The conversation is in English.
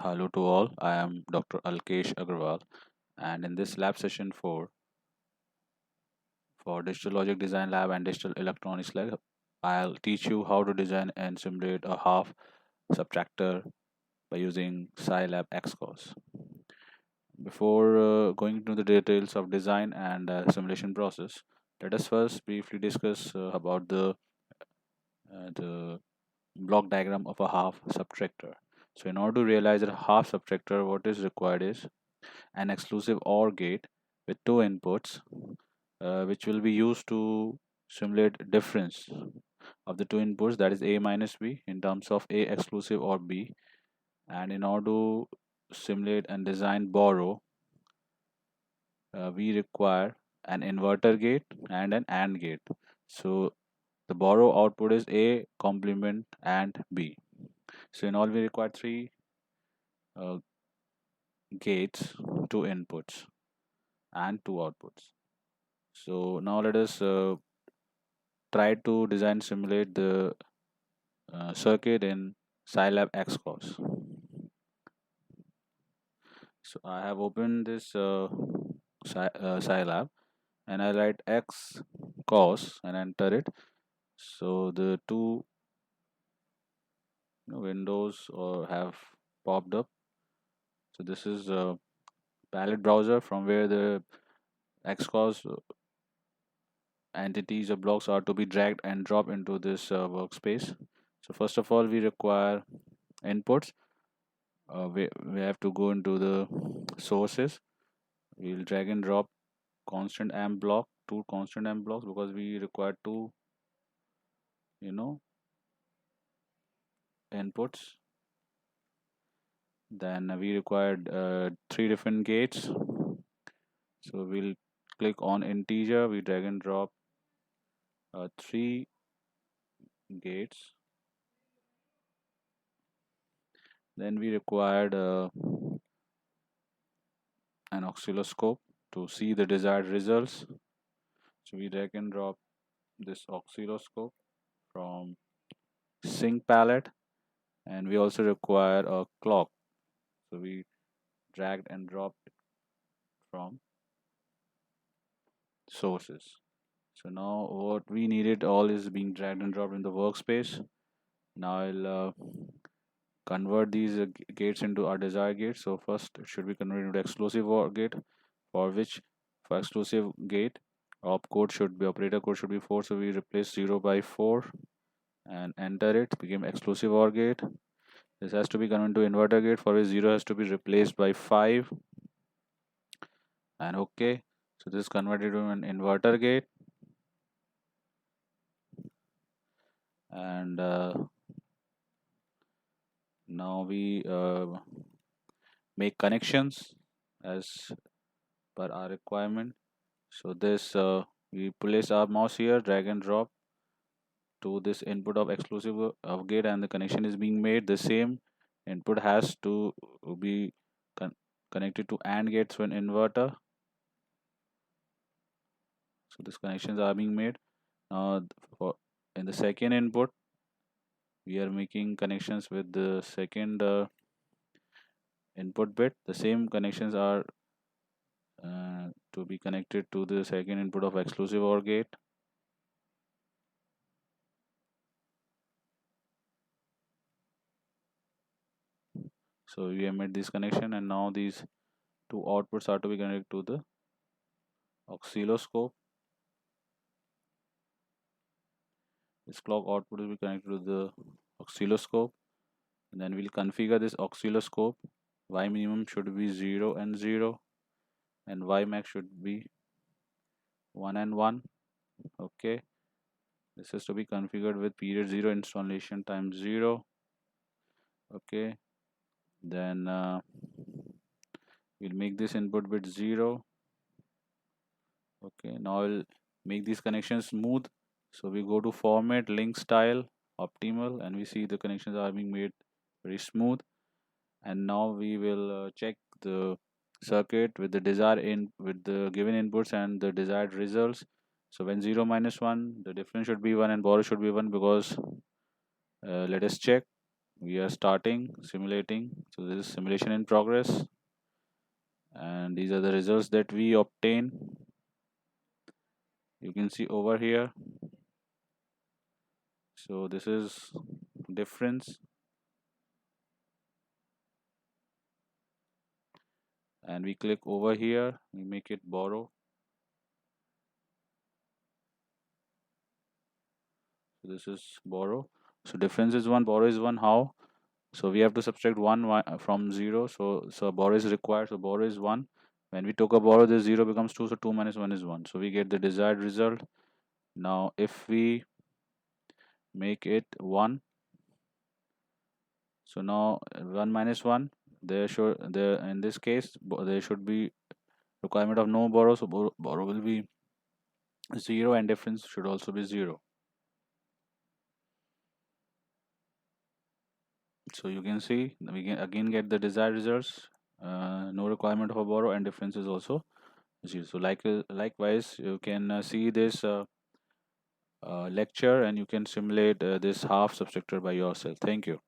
Hello to all. I am Dr. Alkesh Agarwal, and in this lab session for Digital Logic Design Lab and Digital Electronics Lab, I'll teach you how to design and simulate a half subtractor by using Scilab Xcos. Before going into the details of design and simulation process, let us first briefly discuss about the block diagram of a half subtractor. So, in order to realize a half subtractor, what is required is an exclusive OR gate with two inputs, which will be used to simulate difference of the two inputs, that is a minus b, in terms of a exclusive or b. And in order to simulate and design borrow, we require an inverter gate and an AND gate. So the borrow output is a complement and b. So in all we require three uh, gates, two inputs and two outputs. So now let us try to design simulate the circuit in Scilab Xcos. So I have opened this Scilab and I write X cos and enter it. So the two windows have popped up. So this is a palette browser from where the Xcos entities or blocks are to be dragged and dropped into this workspace. So first of all, we require inputs. We have to go into the sources. We'll drag and drop constant amp block, two constant amp blocks, because we require two, you know, inputs. Then we required three different gates. So we'll click on integer. We drag and drop three gates. Then we required an oscilloscope to see the desired results. So we drag and drop this oscilloscope from sync palette, and we also require a clock. So we dragged and dropped it from sources. So now what we needed all is being dragged and dropped in the workspace. Now I'll convert these gates into our desired gates. So first it should be converted into exclusive OR gate, for which for exclusive gate opcode should be operator code should be 4. So we replace 0 by 4 and enter it, became exclusive OR gate. This has to be converted to inverter gate, for which 0 has to be replaced by 5 and okay. So this is converted to an inverter gate, and now we make connections as per our requirement. So this we place our mouse here, drag and drop to this input of exclusive of gate, and the connection is being made. The same input has to be connected to AND gates to an inverter. So these connections are being made. Now for in the second input, we are making connections with the second input bit. The same connections are to be connected to the second input of exclusive OR gate. So we have made this connection, and now these two outputs are to be connected to the oscilloscope. This clock output will be connected to the oscilloscope, and then we'll configure this oscilloscope. Y minimum should be 0 and 0, and Y max should be 1 and 1. Okay, this is to be configured with period 0 installation times 0. Okay, then we'll make this input bit 0. Okay, now I'll make these connections smooth. So we go to format, link style, optimal, and we see the connections are being made very smooth. And now we will check the circuit with the desired in with the given inputs and the desired results. So when 0 minus 1, the difference should be 1 and borrow should be 1, because let us check. we are starting simulating. So this is simulation in progress, and these are the results that we obtain. You can see over here. So this is difference, and we click over here, we make it borrow. So this is borrow. So difference is 1, borrow is 1. How? So we have to subtract 1 from 0. So borrow is required. So borrow is 1. When we took a borrow, this 0 becomes 2. So 2 minus 1 is 1. So we get the desired result. Now if we make it 1, so now 1 minus 1, there in this case there should be requirement of no borrow. So borrow will be 0, and difference should also be 0. So you can see we can again get the desired results. No requirement of a borrow, and difference is also 0. So likewise you can see this lecture, and you can simulate this half subtractor by yourself. Thank you.